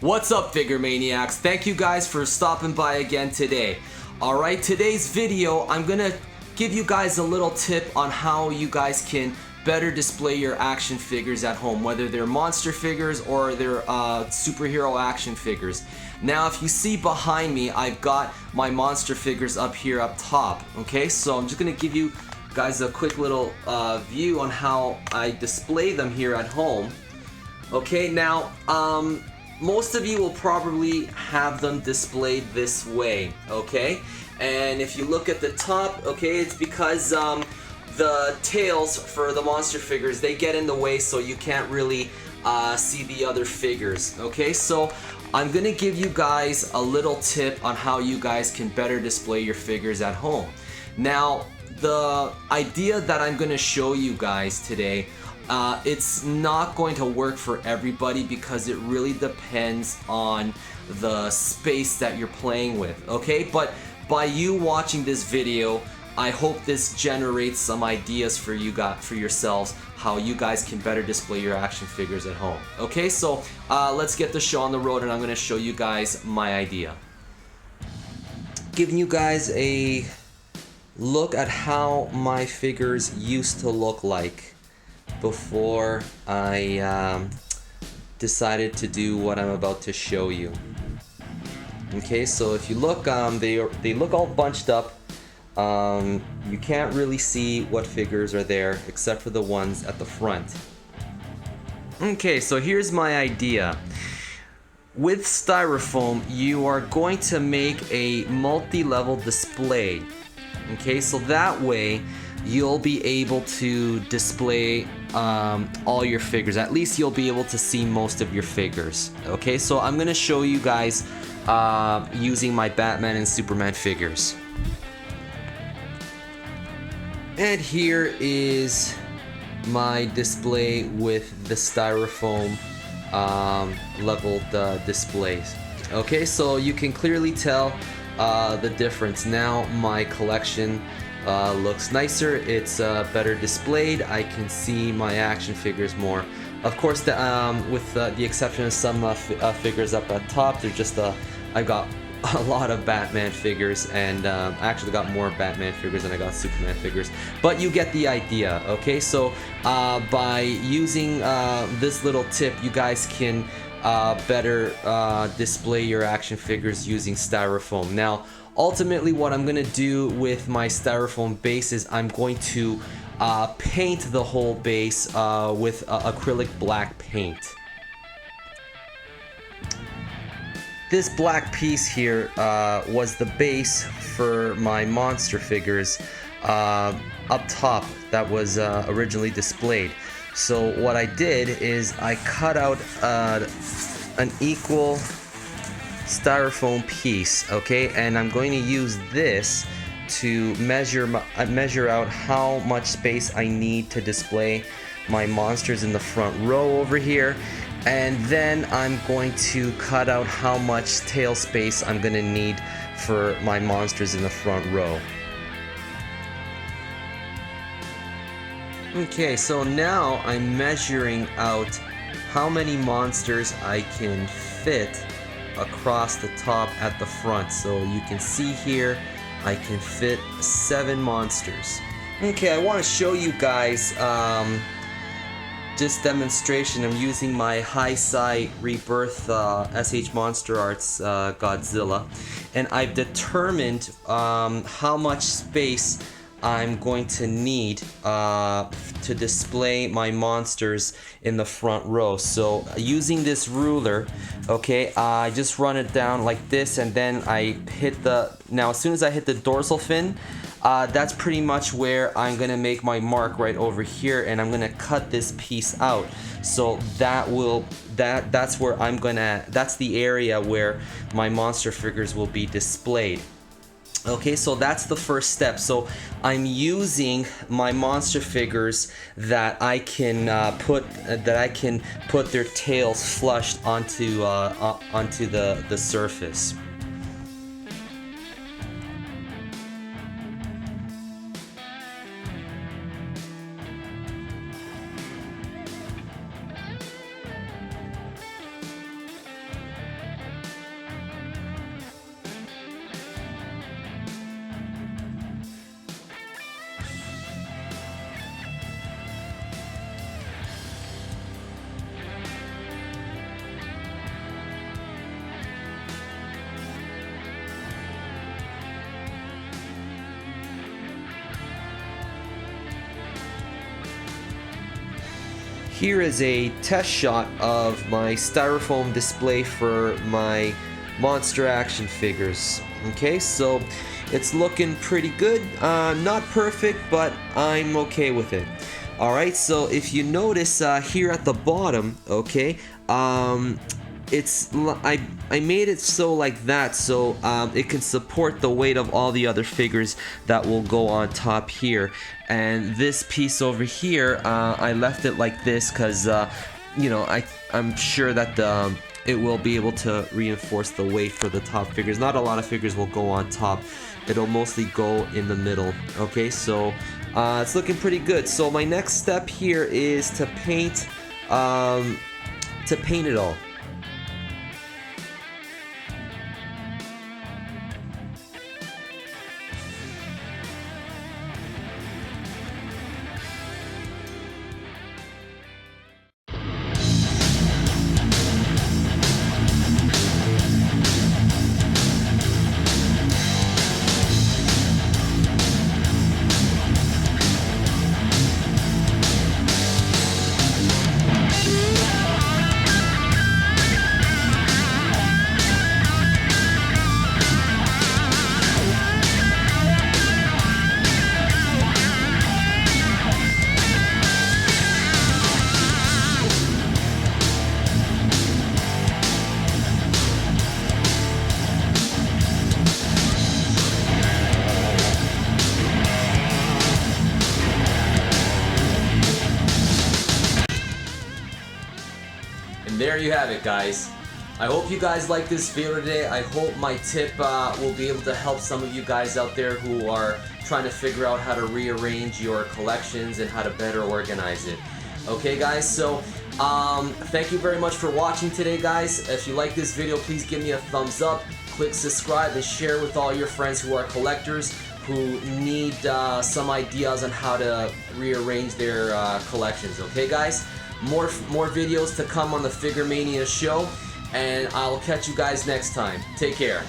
What's up, Figure Maniacs? Thank you guys for stopping by again today. Alright, today's video, I'm gonna give you guys a little tip on how you guys can better display your action figures at home, whether they're monster figures or they're superhero action figures. Now, if you see behind me, I've got my monster figures up here up top. Okay, so I'm just gonna give you guys a quick little view on how I display them here at home. Okay, now, most of you will probably have them displayed this way, okay? And if you look at the top, okay, it's because the tails for the monster figures, they get in the way, so you can't really see the other figures, okay? So I'm gonna give you guys a little tip on how you guys can better display your figures at home. Now, the idea that I'm gonna show you guys today, it's not going to work for everybody because it really depends on the space that you're playing with, okay? But by you watching this video, I hope this generates some ideas for you guys, for yourselves, how you guys can better display your action figures at home. Okay, so let's get the show on the road, and I'm gonna show you guys my idea. Giving you guys a look at how my figures used to look like before I decided to do what I'm about to show you. Okay, so if you look, they look all bunched up. You can't really see what figures are there except for the ones at the front. Okay, so here's my idea. With Styrofoam, you are going to make a multi-level display. Okay, so that way you'll be able to display all your figures. At least you'll be able to see most of your figures. Okay, so I'm gonna show you guys using my Batman and Superman figures. And here is my display with the Styrofoam leveled displays. Okay, so you can clearly tell the difference. Now my collection looks nicer, it's better displayed, I can see my action figures more. Of course, with the exception of some figures up at top, they're just, I've got a lot of Batman figures, and I actually got more Batman figures than I got Superman figures. But you get the idea, okay? So by using this little tip, you guys can better display your action figures using Styrofoam. Now, ultimately what I'm gonna do with my Styrofoam base is I'm going to paint the whole base with acrylic black paint. This black piece here was the base for my monster figures up top that was originally displayed. So what I did is I cut out an equal Styrofoam piece, okay, and I'm going to use this to measure out how much space I need to display my monsters in the front row over here, and then I'm going to cut out how much tail space I'm going to need for my monsters in the front row. Okay, so now I'm measuring out how many monsters I can fit across the top at the front. So you can see here I can fit 7 monsters. Okay, I want to show you guys this demonstration. I'm using my High-Sci Rebirth s.h.monsterarts Godzilla, and I've determined how much space I'm going to need to display my monsters in the front row. So using this ruler, okay, I just run it down like this, and then I hit the, now as soon as I hit the dorsal fin, that's pretty much where I'm gonna make my mark right over here, and I'm gonna cut this piece out. So that will, that's where I'm gonna, that's the area where my monster figures will be displayed. Okay, so that's the first step. So I'm using my monster figures that I can put their tails flushed onto the surface. here is a test shot of my styrofoam display for my monster action figures. Okay, so it's looking pretty good. Not perfect, but I'm okay with it. Alright, so if you notice here at the bottom, okay, I made it so like that so it can support the weight of all the other figures that will go on top here. And this piece over here, I left it like this because you know, I'm sure that it will be able to reinforce the weight for the top figures. Not a lot of figures will go on top. It'll mostly go in the middle. Okay, so it's looking pretty good. So my next step here is to paint it all. And there you have it, guys. I hope you guys like this video today. I hope my tip will be able to help some of you guys out there who are trying to figure out how to rearrange your collections and how to better organize it. Okay, guys, so thank you very much for watching today, guys. If you like this video, please give me a thumbs up, click subscribe, and share with all your friends who are collectors who need some ideas on how to rearrange their collections. Okay, guys? More videos to come on the Figure Mania show, and I'll catch you guys next time. Take care.